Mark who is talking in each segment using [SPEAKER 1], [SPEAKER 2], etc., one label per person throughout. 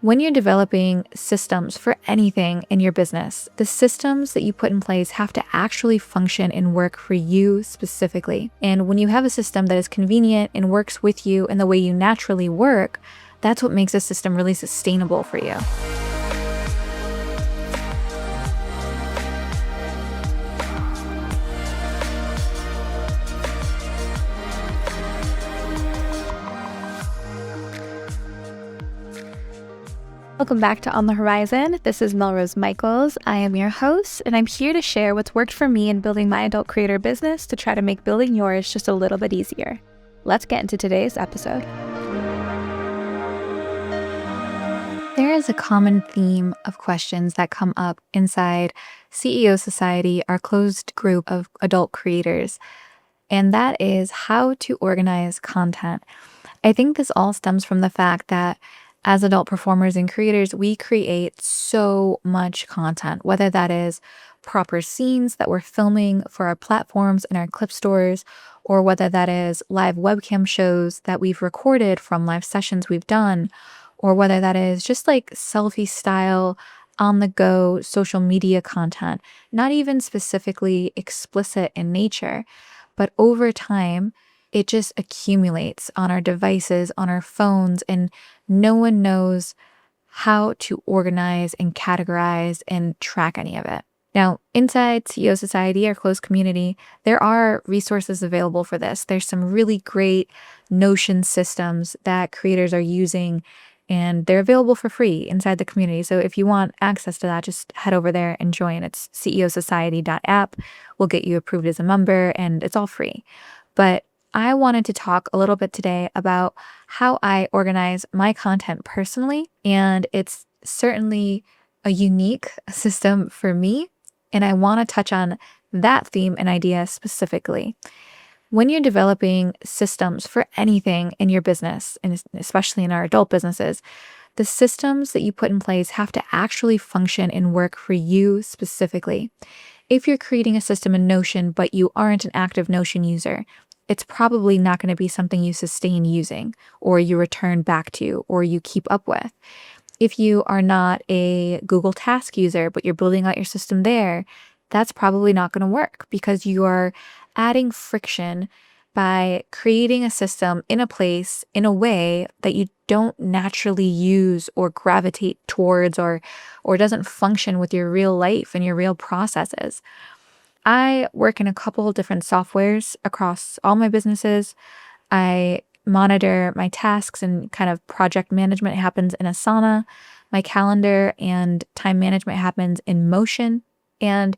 [SPEAKER 1] When you're developing systems for anything in your business, the systems that you put in place have to actually function and work for you specifically. And when you have a system that is convenient and works with you in the way you naturally work, that's what makes a system really sustainable for you. Welcome back to On the Horizon. This is MelRose Michaels. I am your host, and I'm here to share what's worked for me in building my adult creator business to try to make building yours just a little bit easier. Let's get into today's episode. There is a common theme of questions that come up inside CEO Society, our closed group of adult creators, and that is how to organize content. I think this all stems from the fact that as adult performers and creators, we create so much content, whether that is proper scenes that we're filming for our platforms and our clip stores, or whether that is live webcam shows that we've recorded from live sessions we've done, or whether that is just like selfie style, on the go social media content, not even specifically explicit in nature, but over time, it just accumulates on our devices, on our phones, and no one knows how to organize and categorize and track any of it. Now, inside CEO Society, our closed community, there are resources available for this. There's some really great Notion systems that creators are using, and they're available for free inside the community. So if you want access to that, just head over there and join. It's ceosociety.app. We'll get you approved as a member, and it's all free. But I wanted to talk a little bit today about how I organize my content personally, and it's certainly a unique system for me, and I want to touch on that theme and idea specifically. When you're developing systems for anything in your business, and especially in our adult businesses, the systems that you put in place have to actually function and work for you specifically. If you're creating a system in Notion, but you aren't an active Notion user, it's probably not going to be something you sustain using, or you return back to, or you keep up with. If you are not a Google Task user, but you're building out your system there, that's probably not going to work because you are adding friction by creating a system in a place in a way that you don't naturally use or gravitate towards, or doesn't function with your real life and your real processes. I work in a couple of different softwares across all my businesses. I monitor my tasks and kind of project management happens in Asana. My calendar and time management happens in Motion. And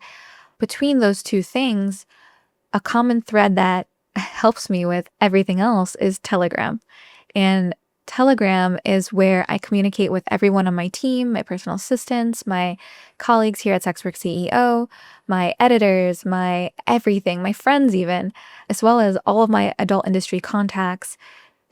[SPEAKER 1] between those two things, a common thread that helps me with everything else is Telegram. And Telegram is where I communicate with everyone on my team, my personal assistants, my colleagues here at SWCEO, my editors, my everything, my friends even, as well as all of my adult industry contacts.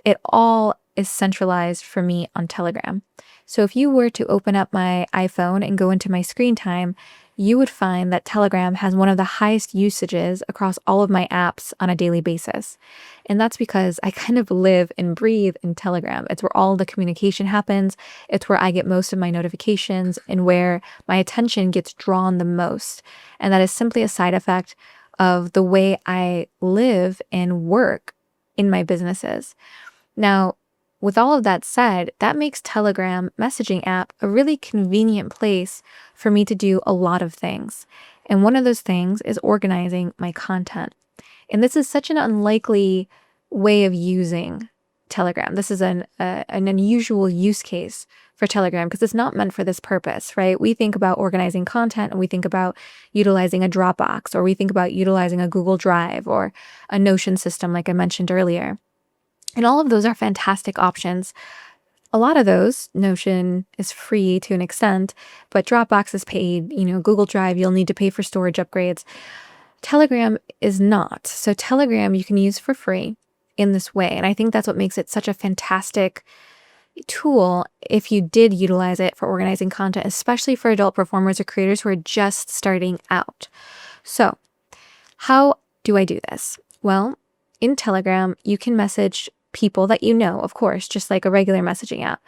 [SPEAKER 1] It all is centralized for me on Telegram. So if you were to open up my iPhone and go into my screen time, you would find that Telegram has one of the highest usages across all of my apps on a daily basis. And that's because I kind of live and breathe in Telegram. It's where all the communication happens. It's where I get most of my notifications and where my attention gets drawn the most. And that is simply a side effect of the way I live and work in my businesses. Now, with all of that said, that makes Telegram messaging app a really convenient place for me to do a lot of things. And one of those things is organizing my content. And this is such an unlikely way of using Telegram. This is an unusual use case for Telegram because it's not meant for this purpose, right? We think about organizing content and we think about utilizing a Dropbox, or we think about utilizing a Google Drive or a Notion system like I mentioned earlier. And all of those are fantastic options. A lot of those, Notion is free to an extent, but Dropbox is paid. Google Drive, you'll need to pay for storage upgrades. Telegram is not. So Telegram you can use for free in this way. And I think that's what makes it such a fantastic tool if you did utilize it for organizing content, especially for adult performers or creators who are just starting out. So how do I do this? Well, in Telegram, you can message people that you know, of course, just like a regular messaging app.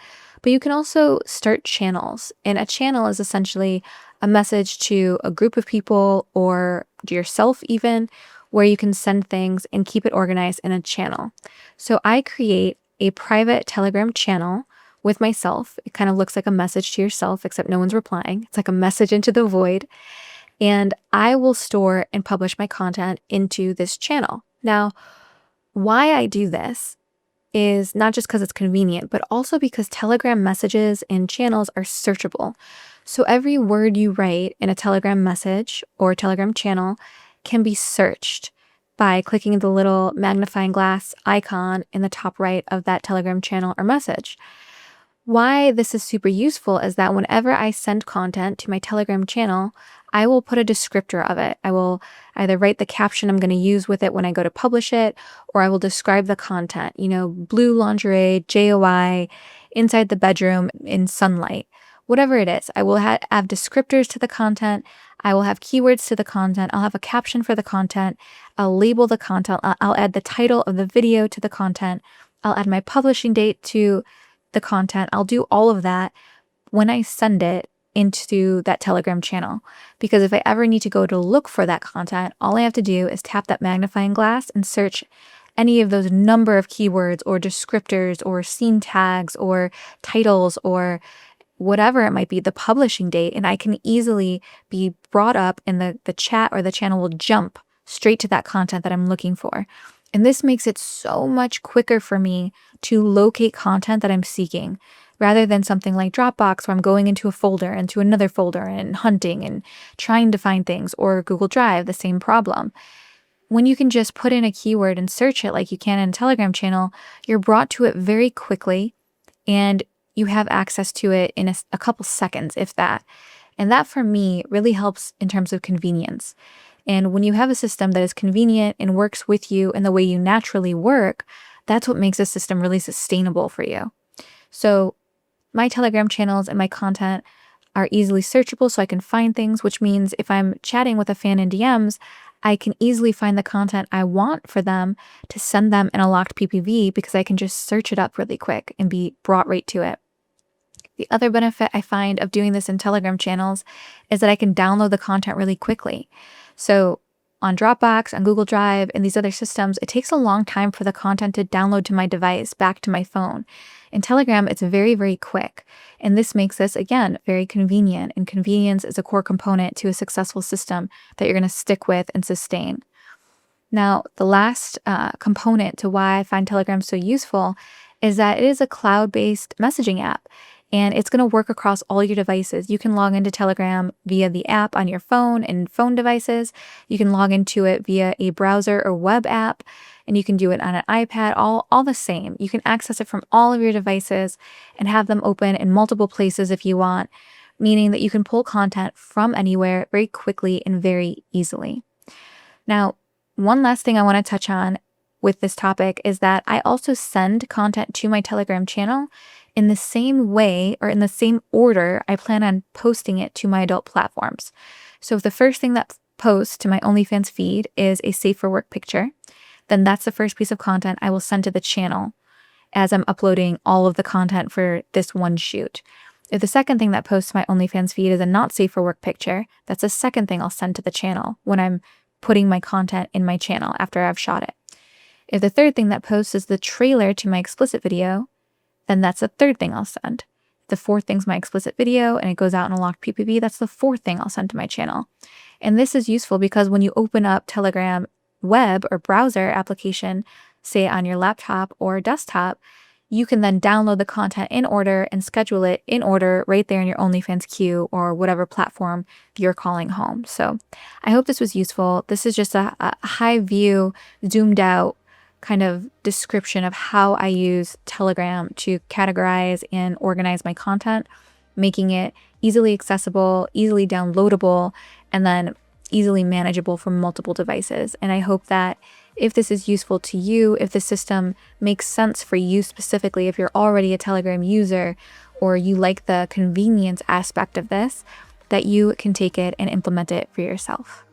[SPEAKER 1] But you can also start channels. And a channel is essentially a message to a group of people or yourself even, where you can send things and keep it organized in a channel. So I create a private Telegram channel with myself. It kind of looks like a message to yourself, except no one's replying. It's like a message into the void. And I will store and publish my content into this channel. Now, why I do this is not just because it's convenient, but also because Telegram messages and channels are searchable. So every word you write in a Telegram message or Telegram channel can be searched by clicking the little magnifying glass icon in the top right of that Telegram channel or message. Why this is super useful is that whenever I send content to my Telegram channel, I will put a descriptor of it. I will either write the caption I'm going to use with it when I go to publish it, or I will describe the content, blue lingerie, JOI, inside the bedroom in sunlight, whatever it is. I will have descriptors to the content. I will have keywords to the content. I'll have a caption for the content. I'll label the content. I'll add the title of the video to the content. I'll add my publishing date to the content. I'll do all of that when I send it into that Telegram channel, because if I ever need to go to look for that content, all I have to do is tap that magnifying glass and search any of those number of keywords or descriptors or scene tags or titles or whatever it might be, the publishing date, and I can easily be brought up and the chat or the channel will jump straight to that content that I'm looking for. And this makes it so much quicker for me to locate content that I'm seeking, rather than something like Dropbox where I'm going into a folder, into another folder and hunting and trying to find things, or Google Drive, the same problem. When you can just put in a keyword and search it like you can in a Telegram channel, you're brought to it very quickly and you have access to it in a couple seconds, if that. And that for me really helps in terms of convenience. And when you have a system that is convenient and works with you in the way you naturally work, that's what makes a system really sustainable for you. So my Telegram channels and my content are easily searchable, so I can find things, which means if I'm chatting with a fan in DMs, I can easily find the content I want for them to send them in a locked PPV, because I can just search it up really quick and be brought right to it. The other benefit I find of doing this in Telegram channels is that I can download the content really quickly. So on Dropbox, on Google Drive, and these other systems, it takes a long time for the content to download to my device, back to my phone. In Telegram, it's very, very quick. And this makes this, again, very convenient. And convenience is a core component to a successful system that you're going to stick with and sustain. Now, the last component to why I find Telegram so useful is that it is a cloud-based messaging app. And it's going to work across all your devices. You can log into Telegram via the app on your phone and phone devices. You can log into it via a browser or web app, and you can do it on an iPad, all the same. You can access it from all of your devices and have them open in multiple places if you want, meaning that you can pull content from anywhere very quickly and very easily. Now, one last thing I want to touch on with this topic is that I also send content to my Telegram channel in the same way or in the same order I plan on posting it to my adult platforms. So if the first thing that posts to my OnlyFans feed is a safe for work picture, then that's the first piece of content I will send to the channel as I'm uploading all of the content for this one shoot. If the second thing that posts to my OnlyFans feed is a not safe for work picture, that's the second thing I'll send to the channel when I'm putting my content in my channel after I've shot it. If the third thing that posts is the trailer to my explicit video, then that's the third thing I'll send. The fourth thing's my explicit video and it goes out in a locked PPV, that's the fourth thing I'll send to my channel. And this is useful because when you open up Telegram web or browser application, say on your laptop or desktop, you can then download the content in order and schedule it in order right there in your OnlyFans queue or whatever platform you're calling home. So I hope this was useful. This is just a high view, zoomed out kind of description of how I use Telegram to categorize and organize my content, making it easily accessible, easily downloadable, and then easily manageable from multiple devices. And I hope that if this is useful to you, if the system makes sense for you specifically, if you're already a Telegram user or you like the convenience aspect of this, that you can take it and implement it for yourself.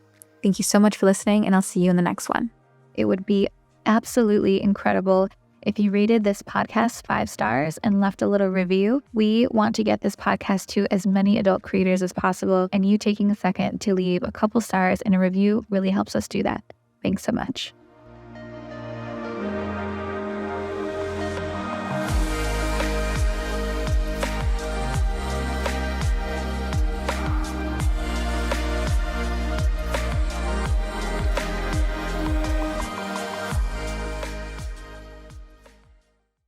[SPEAKER 1] Thank you so much for listening, and I'll see you in the next one. It would be absolutely incredible If you rated this podcast 5 stars and left a little review, we want to get this podcast to as many adult creators as possible, and you taking a second to leave a couple stars and a review really helps us do that. Thanks so much.